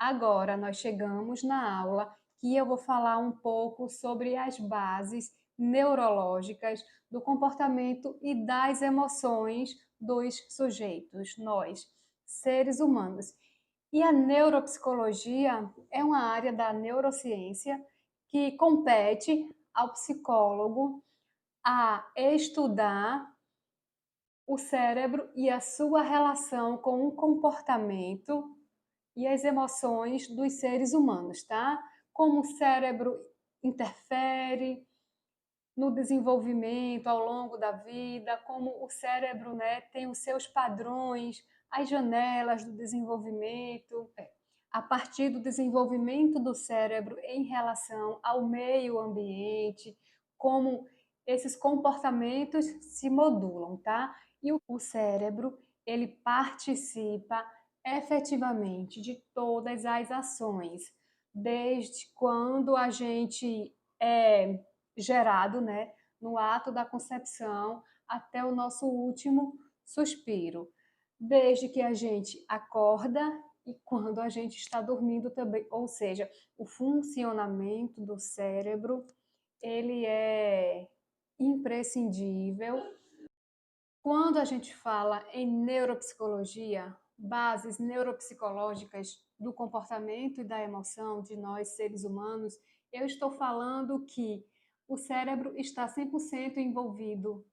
Agora nós chegamos na aula que eu vou falar um pouco sobre as bases neurológicas do comportamento e das emoções dos sujeitos, nós, seres humanos. E a neuropsicologia é uma área da neurociência que compete ao psicólogo a estudar o cérebro e a sua relação com o comportamento e as emoções dos seres humanos, tá? Como o cérebro interfere no desenvolvimento ao longo da vida, como o cérebro, né, tem os seus padrões, as janelas do desenvolvimento, a partir do desenvolvimento do cérebro em relação ao meio ambiente, como esses comportamentos se modulam, tá? E o cérebro, ele participa efetivamente de todas as ações, desde quando a gente é gerado, né, no ato da concepção até o nosso último suspiro, desde que a gente acorda e quando a gente está dormindo também, ou seja, o funcionamento do cérebro, ele é imprescindível. Quando a gente fala em neuropsicologia, bases neuropsicológicas do comportamento e da emoção de nós seres humanos, eu estou falando que o cérebro está 100% envolvido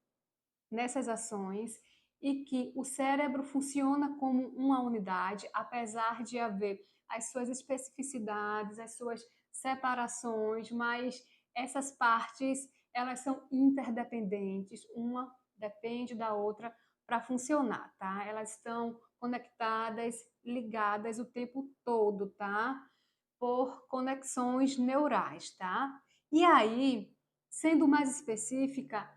nessas ações e que o cérebro funciona como uma unidade, apesar de haver as suas especificidades, as suas separações, mas essas partes, elas são interdependentes, uma depende da outra para funcionar, tá? Elas estão conectadas, ligadas o tempo todo, tá? Por conexões neurais, tá? E aí, sendo mais específica,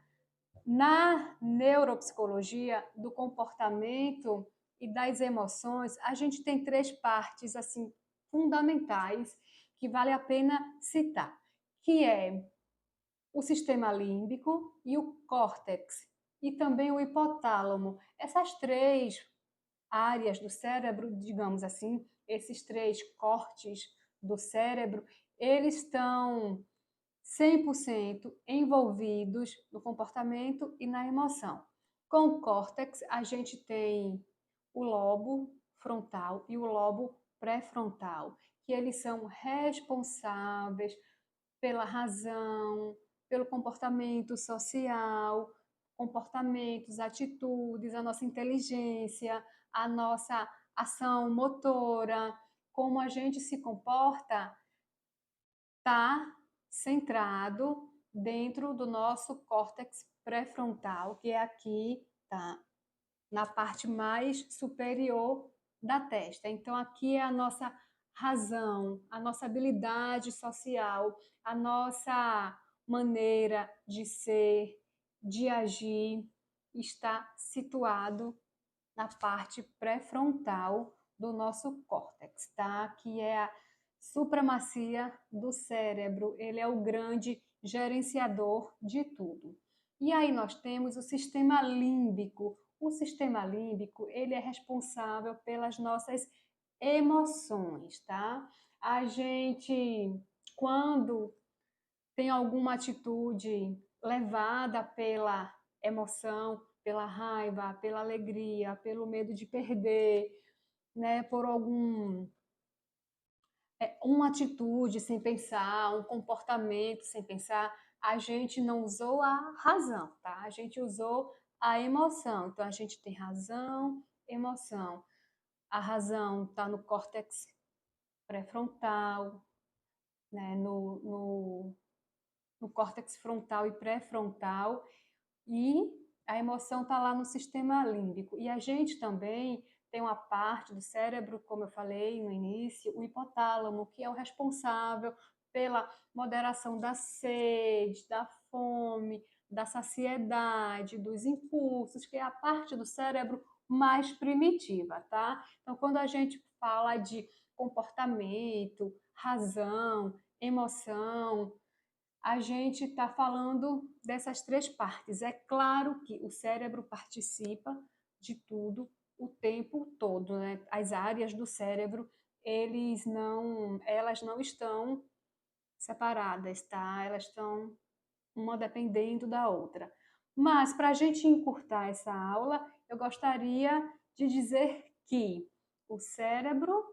na neuropsicologia do comportamento e das emoções, a gente tem três partes assim fundamentais que vale a pena citar, que é o sistema límbico e o córtex e também o hipotálamo. Essas três áreas do cérebro, digamos assim, esses três cortes do cérebro, eles estão 100% envolvidos no comportamento e na emoção. Com o córtex, a gente tem o lobo frontal e o lobo pré-frontal, que eles são responsáveis pela razão, pelo comportamento social, comportamentos, atitudes, a nossa inteligência, a nossa ação motora, como a gente se comporta, está centrado dentro do nosso córtex pré-frontal, que é aqui, tá, na parte mais superior da testa. Então, aqui é a nossa razão, a nossa habilidade social, a nossa maneira de ser, de agir, está situado na parte pré-frontal do nosso córtex, tá? Que é a supremacia do cérebro, ele é o grande gerenciador de tudo. E aí nós temos o sistema límbico. O sistema límbico, ele é responsável pelas nossas emoções, tá? A gente, quando tem alguma atitude levada pela emoção, pela raiva, pela alegria, pelo medo de perder, né, por uma atitude sem pensar, um comportamento sem pensar, a gente não usou a razão, tá? A gente usou a emoção. Então a gente tem razão, emoção. A razão está no córtex pré-frontal, né? No córtex frontal e pré-frontal, e a emoção está lá no sistema límbico. E a gente também tem uma parte do cérebro, como eu falei no início, o hipotálamo, que é o responsável pela moderação da sede, da fome, da saciedade, dos impulsos, que é a parte do cérebro mais primitiva, tá? Então, quando a gente fala de comportamento, razão, emoção, a gente está falando dessas três partes. É claro que o cérebro participa de tudo o tempo todo, né? As áreas do cérebro, elas não estão separadas, tá? Elas estão uma dependendo da outra. Mas para a gente encurtar essa aula, eu gostaria de dizer que o cérebro,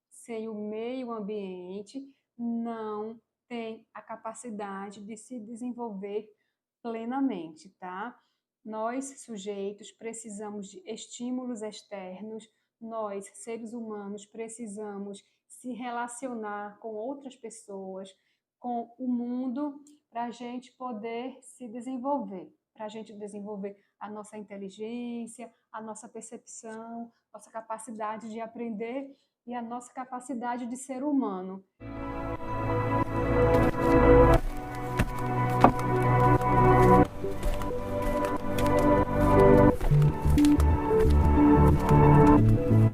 sem o meio ambiente, não tem a capacidade de se desenvolver plenamente, tá? Nós, sujeitos, precisamos de estímulos externos, nós, seres humanos, precisamos se relacionar com outras pessoas, com o mundo, para a gente poder se desenvolver, para a gente desenvolver a nossa inteligência, a nossa percepção, nossa capacidade de aprender e a nossa capacidade de ser humano.